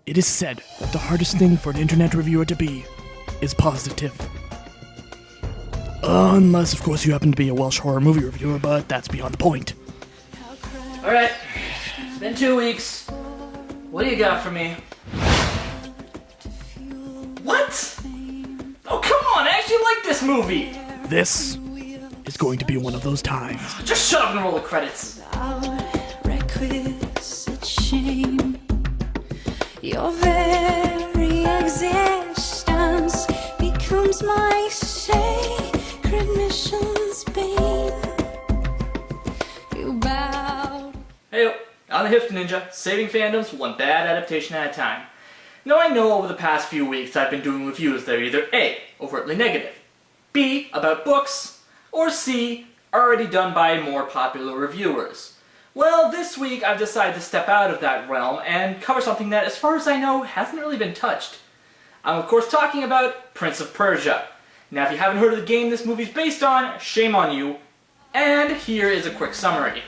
It is said that the hardest thing for an internet reviewer to be is positive. Unless, of course, you happen to be a Welsh horror movie reviewer, but that's beyond the point. Alright, it's been 2 weeks. What do you got for me? What? Oh, come on, I actually like this movie! This is going to be one of those times. Just shut up and roll the credits. Requisite shame. Your very existence becomes my sacred mission's bane. You bow. Hey, I'm the Hipster Ninja, saving fandoms one bad adaptation at a time. Now I know over the past few weeks I've been doing reviews that are either A, overtly negative, B, about books, or C, already done by more popular reviewers. Well, this week I've decided to step out of that realm and cover something that, as far as I know, hasn't really been touched. I'm of course talking about Prince of Persia. Now if you haven't heard of the game this movie's based on, shame on you. And here is a quick summary.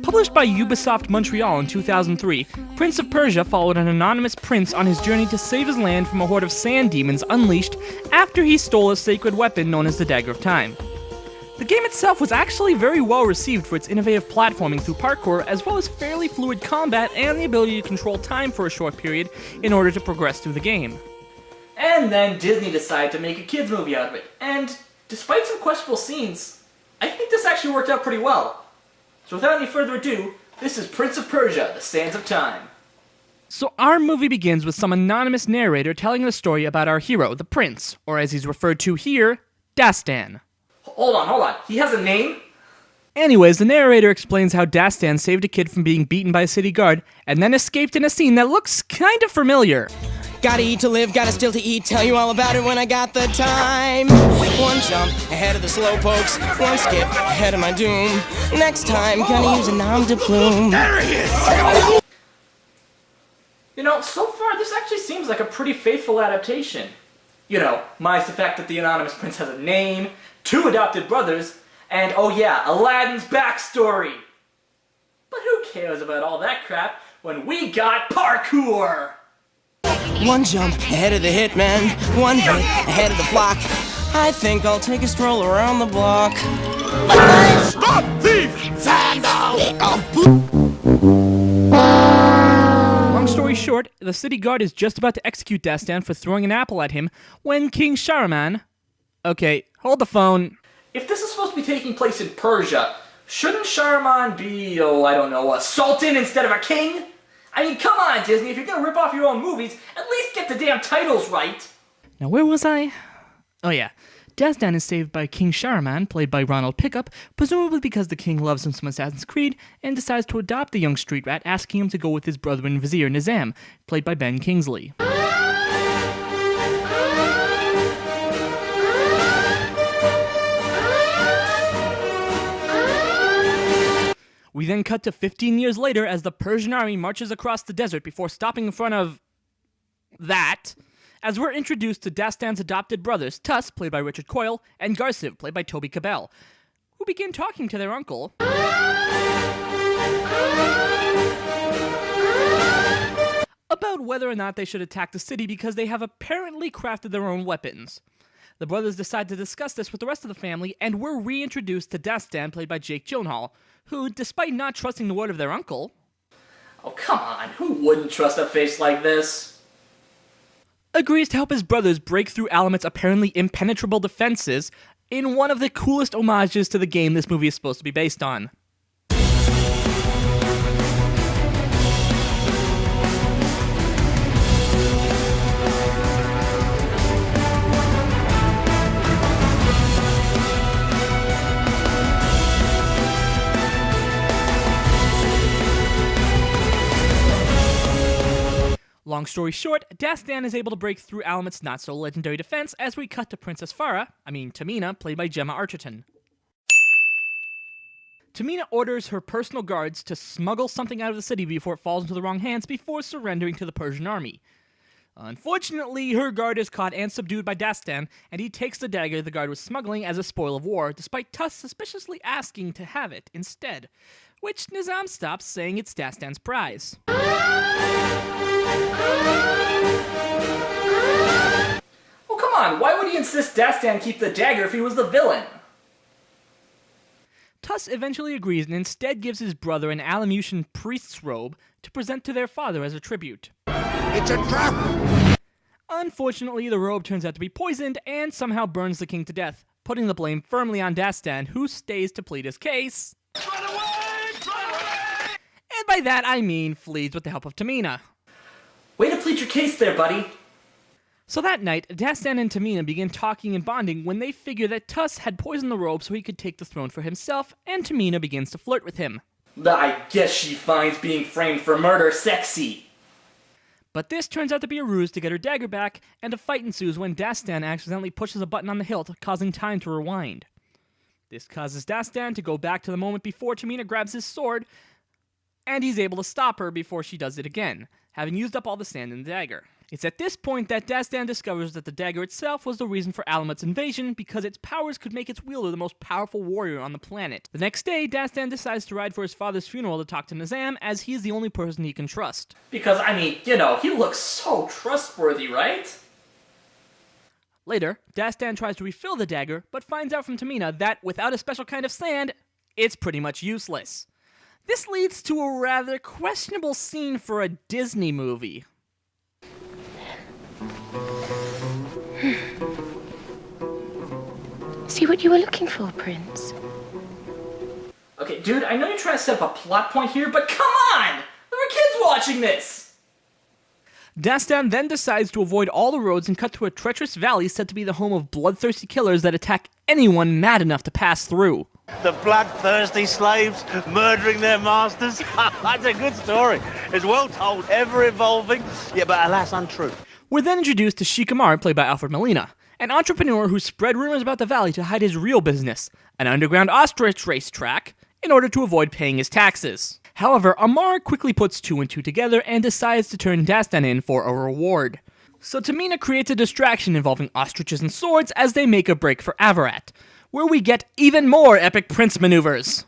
Published by Ubisoft Montreal in 2003, Prince of Persia followed an anonymous prince on his journey to save his land from a horde of sand demons unleashed after he stole a sacred weapon known as the Dagger of Time. The game itself was actually very well received for its innovative platforming through parkour, as well as fairly fluid combat and the ability to control time for a short period in order to progress through the game. And then Disney decided to make a kids movie out of it, and despite some questionable scenes, I think this actually worked out pretty well. So without any further ado, this is Prince of Persia, The Sands of Time. So our movie begins with some anonymous narrator telling the story about our hero, the prince, or as he's referred to here, Dastan. Hold on, he has a name? Anyways, the narrator explains how Dastan saved a kid from being beaten by a city guard, and then escaped in a scene that looks kinda familiar. Gotta eat to live, gotta still to eat, tell you all about it when I got the time. One jump ahead of the slow pokes, one skip ahead of my doom. Next time, gonna use a nom de plume. There he is! You know, so far this actually seems like a pretty faithful adaptation. You know, minus the fact that the anonymous prince has a name, 2 adopted brothers, and oh yeah, Aladdin's backstory. But who cares about all that crap when we got parkour? One jump ahead of the hitman, one hit ahead of the block. I think I'll take a stroll around the block. Stop thief! Long story short, the city guard is just about to execute Dastan for throwing an apple at him when King Shahraman... Okay, hold the phone. If this is supposed to be taking place in Persia, shouldn't Shahraman be, I don't know, a sultan instead of a king? I mean, come on, Disney, if you're gonna rip off your own movies, at least get the damn titles right! Now where was I? Oh yeah. Dastan is saved by King Shahraman, played by Ronald Pickup, presumably because the king loves him some Assassin's Creed, and decides to adopt the young street rat, asking him to go with his brother and vizier Nizam, played by Ben Kingsley. We then cut to 15 years later as the Persian army marches across the desert before stopping in front of... that, as we're introduced to Dastan's adopted brothers, Tuss, played by Richard Coyle, and Garsiv, played by Toby Cabell, who begin talking to their uncle about whether or not they should attack the city because they have apparently crafted their own weapons. The brothers decide to discuss this with the rest of the family, and we're reintroduced to Dastan, played by Jake Gyllenhaal, who, despite not trusting the word of their uncle... Oh, come on, who wouldn't trust a face like this? Agrees to help his brothers break through Alamet's apparently impenetrable defenses in one of the coolest homages to the game this movie is supposed to be based on. Long story short, Dastan is able to break through Alamet's not-so-legendary defense as we cut to Princess Tamina, played by Gemma Arterton. Tamina orders her personal guards to smuggle something out of the city before it falls into the wrong hands before surrendering to the Persian army. Unfortunately, her guard is caught and subdued by Dastan, and he takes the dagger the guard was smuggling as a spoil of war, despite Tuss suspiciously asking to have it instead, which Nizam stops, saying it's Dastan's prize. Oh, come on, why would he insist Dastan keep the dagger if he was the villain? Tuss eventually agrees and instead gives his brother an Alamutan priest's robe to present to their father as a tribute. It's a trap! Unfortunately, the robe turns out to be poisoned and somehow burns the king to death, putting the blame firmly on Dastan, who stays to plead his case. Run away! Run away! And by that I mean flees with the help of Tamina. Way to plead your case there, buddy. So that night, Dastan and Tamina begin talking and bonding when they figure that Tuss had poisoned the robe so he could take the throne for himself, and Tamina begins to flirt with him. I guess she finds being framed for murder sexy. But this turns out to be a ruse to get her dagger back, and a fight ensues when Dastan accidentally pushes a button on the hilt, causing time to rewind. This causes Dastan to go back to the moment before Tamina grabs his sword, and he's able to stop her before she does it again, having used up all the sand in the dagger. It's at this point that Dastan discovers that the dagger itself was the reason for Alamat's invasion, because its powers could make its wielder the most powerful warrior on the planet. The next day, Dastan decides to ride for his father's funeral to talk to Nizam, as he is the only person he can trust. Because, I mean, you know, he looks so trustworthy, right? Later, Dastan tries to refill the dagger, but finds out from Tamina that without a special kind of sand, it's pretty much useless. This leads to a rather questionable scene for a Disney movie. See what you were looking for, Prince? Okay, dude, I know you're trying to set up a plot point here, but come on! There are kids watching this! Dastan then decides to avoid all the roads and cut through a treacherous valley said to be the home of bloodthirsty killers that attack anyone mad enough to pass through. The bloodthirsty slaves murdering their masters. That's a good story. It's well told, ever evolving, yeah, but alas untrue. We're then introduced to Shikamaru, played by Alfred Molina, an entrepreneur who spread rumors about the valley to hide his real business, an underground ostrich racetrack, in order to avoid paying his taxes. However, Amar quickly puts two and two together and decides to turn Dastan in for a reward. So Tamina creates a distraction involving ostriches and swords as they make a break for Avarat, where we get even more epic prince maneuvers.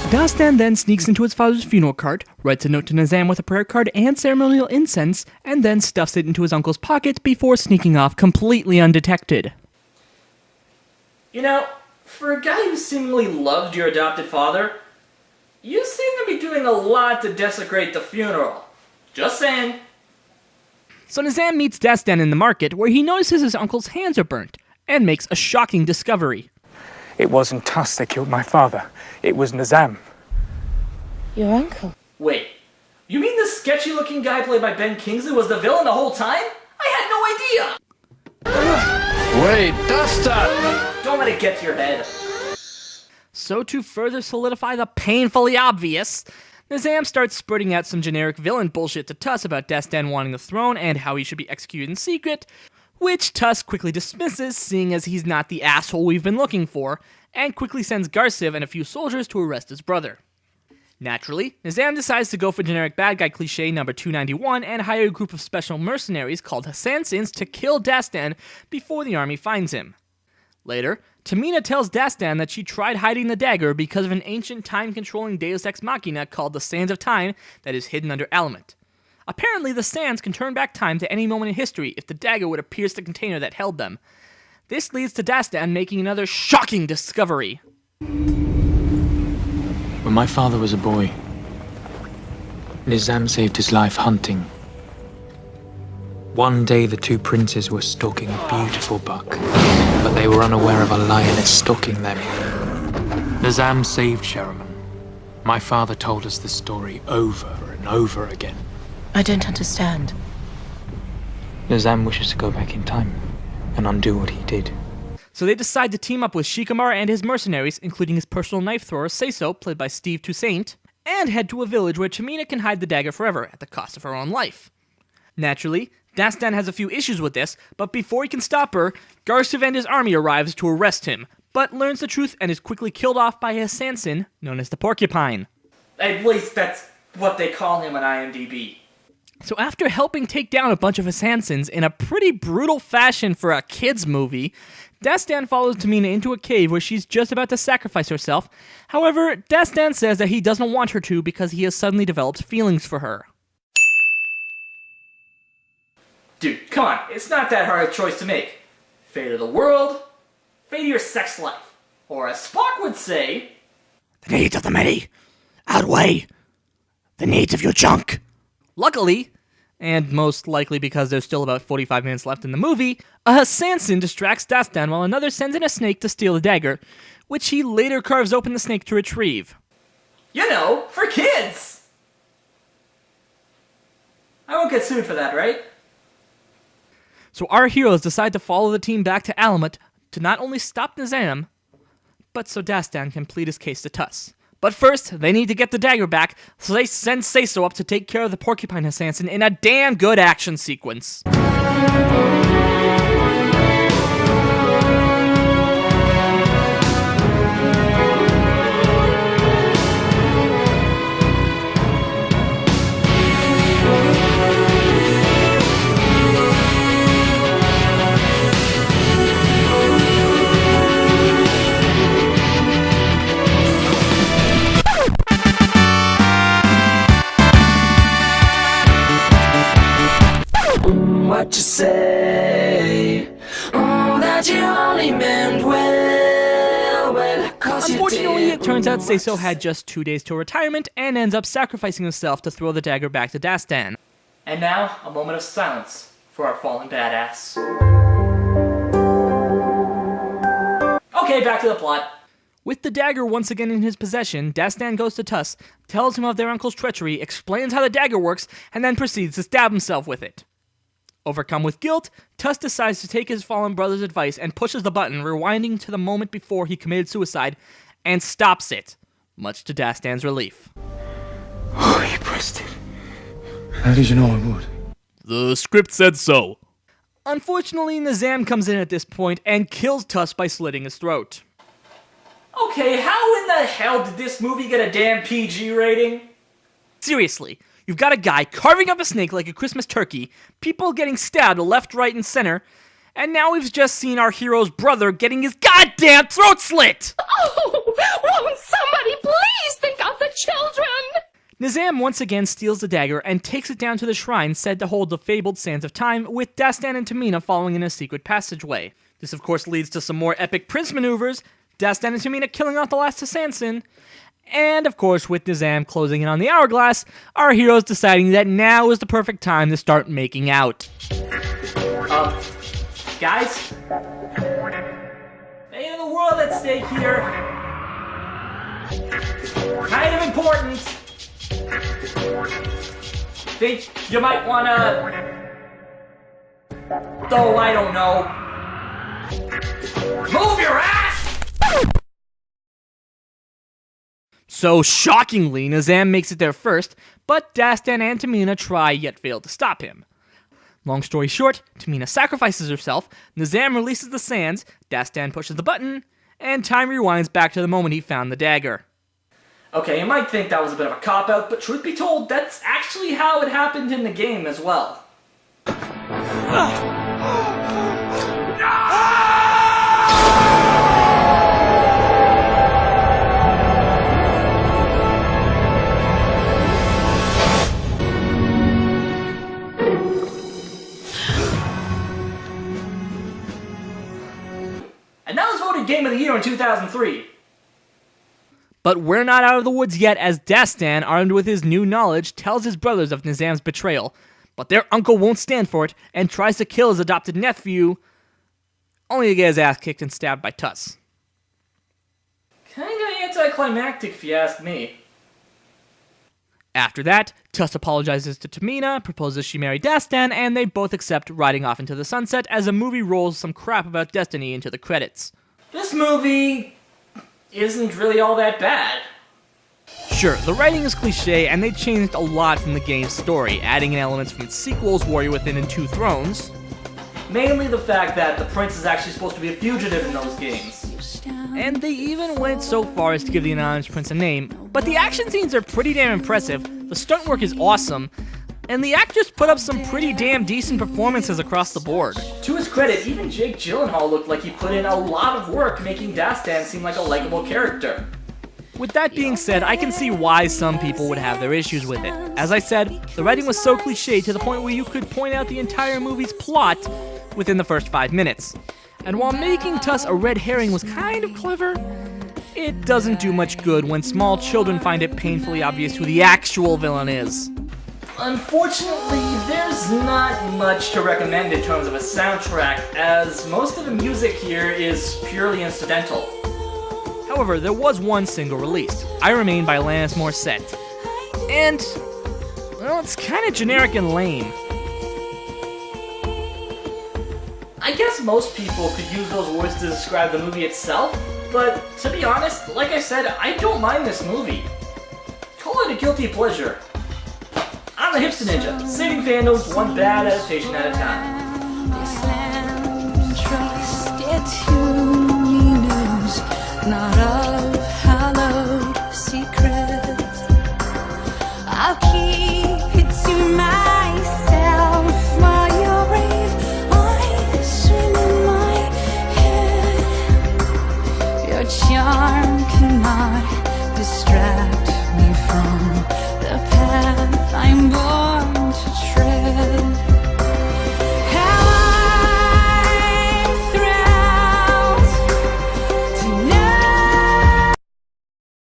Dastan then sneaks into his father's funeral cart, writes a note to Nizam with a prayer card and ceremonial incense, and then stuffs it into his uncle's pocket before sneaking off completely undetected. You know, for a guy who seemingly loved your adopted father, you seem to be doing a lot to desecrate the funeral. Just saying. So Nizam meets Dastan in the market, where he notices his uncle's hands are burnt, and makes a shocking discovery. It wasn't Tuss that killed my father. It was Nizam. Your uncle? Wait, you mean the sketchy-looking guy played by Ben Kingsley was the villain the whole time? I had no idea! Wait, Dasta! Don't let it get to your head. So to further solidify the painfully obvious, Nizam starts spurting out some generic villain bullshit to Tuss about Dastan wanting the throne and how he should be executed in secret, which Tuss quickly dismisses, seeing as he's not the asshole we've been looking for, and quickly sends Garciv and a few soldiers to arrest his brother. Naturally, Nizam decides to go for generic bad guy cliché number 291 and hire a group of special mercenaries called Assassins to kill Dastan before the army finds him. Later, Tamina tells Dastan that she tried hiding the dagger because of an ancient time-controlling deus ex machina called the Sands of Time that is hidden under Alamat. Apparently, the sands can turn back time to any moment in history if the dagger would have pierced the container that held them. This leads to Dastan making another shocking discovery. When my father was a boy, Nizam saved his life hunting. One day the two princes were stalking a beautiful buck, but they were unaware of a lioness stalking them. Nizam saved Sheriman. My father told us the story over and over again. I don't understand. Nizam wishes to go back in time and undo what he did. So they decide to team up with Shikamaru and his mercenaries, including his personal knife thrower, Seiso, played by Steve Toussaint, and head to a village where Tamina can hide the dagger forever at the cost of her own life. Naturally, Dastan has a few issues with this, but before he can stop her, Garsuv and his army arrives to arrest him, but learns the truth and is quickly killed off by his Sanson, known as the Porcupine. At least that's what they call him on IMDb. So after helping take down a bunch of assassins in a pretty brutal fashion for a kid's movie, Dastan follows Tamina into a cave where she's just about to sacrifice herself. However, Dastan says that he doesn't want her to because he has suddenly developed feelings for her. Dude, come on, it's not that hard a choice to make. Fate of the world, fate of your sex life. Or as Spock would say, the needs of the many outweigh the needs of your junk. Luckily, and most likely because there's still about 45 minutes left in the movie, a Sanson distracts Dastan while another sends in a snake to steal the dagger, which he later carves open the snake to retrieve. You know, for kids! I won't get sued for that, right? So our heroes decide to follow the team back to Alamut to not only stop Nizam, but so Dastan can plead his case to Tuss. But first, they need to get the dagger back, so they send Seiso up to take care of the Porcupine Assassin in a damn good action sequence. What you say? Oh, that you only meant well, 'cause you Unfortunately, did it turns out what Seiso you had just 2 days to retirement and ends up sacrificing himself to throw the dagger back to Dastan. And now, a moment of silence for our fallen badass. Okay, back to the plot. With the dagger once again in his possession, Dastan goes to Tuss, tells him of their uncle's treachery, explains how the dagger works, and then proceeds to stab himself with it. Overcome with guilt, Tuss decides to take his fallen brother's advice and pushes the button, rewinding to the moment before he committed suicide, and stops it, much to Dastan's relief. Oh, you pressed it. How did you know I would? The script said so. Unfortunately, Nizam comes in at this point and kills Tuss by slitting his throat. Okay, how in the hell did this movie get a damn PG rating? Seriously, you've got a guy carving up a snake like a Christmas turkey, people getting stabbed left, right, and center, and now we've just seen our hero's brother getting his goddamn throat slit! Oh, won't somebody please think of the children? Nizam once again steals the dagger and takes it down to the shrine said to hold the fabled Sands of Time, with Dastan and Tamina following in a secret passageway. This of course leads to some more epic prince maneuvers, Dastan and Tamina killing off the last assassin, and of course with Nizam closing in on the hourglass, our heroes deciding that now is the perfect time to start making out. Guys? Fate of the world at stake here. Kind of important. Think you might wanna... Though I don't know. Move your ass! So shockingly, Nizam makes it there first, but Dastan and Tamina try yet fail to stop him. Long story short, Tamina sacrifices herself, Nizam releases the sands, Dastan pushes the button, and time rewinds back to the moment he found the dagger. Okay, you might think that was a bit of a cop-out, but truth be told, that's actually how it happened in the game as well. And that was voted Game of the Year in 2003. But we're not out of the woods yet, as Dastan, armed with his new knowledge, tells his brothers of Nizam's betrayal, but their uncle won't stand for it and tries to kill his adopted nephew, only to get his ass kicked and stabbed by Tuss. Kinda anticlimactic if you ask me. After that, Tuss apologizes to Tamina, proposes she marry Dastan, and they both accept, riding off into the sunset as the movie rolls some crap about destiny into the credits. This movie isn't really all that bad. Sure, the writing is cliche, and they changed a lot from the game's story, adding in elements from its sequels, Warrior Within and Two Thrones. Mainly the fact that the prince is actually supposed to be a fugitive in those games. And they even went so far as to give the anonymous prince a name, but the action scenes are pretty damn impressive, the stunt work is awesome, and the actors put up some pretty damn decent performances across the board. To his credit, even Jake Gyllenhaal looked like he put in a lot of work making Dastan seem like a likable character. With that being said, I can see why some people would have their issues with it. As I said, the writing was so cliche to the point where you could point out the entire movie's plot within the first 5 minutes. And while making Tuss a red herring was kind of clever, it doesn't do much good when small children find it painfully obvious who the actual villain is. Unfortunately, there's not much to recommend in terms of a soundtrack, as most of the music here is purely incidental. However, there was one single released, I Remain by Alanis Morissette. And, well, it's kind of generic and lame. I guess most people could use those words to describe the movie itself, but to be honest, like I said, I don't mind this movie. Call it a guilty pleasure. I'm the Hipster Ninja, saving fandoms one bad adaptation at a time. Trusted to news, not a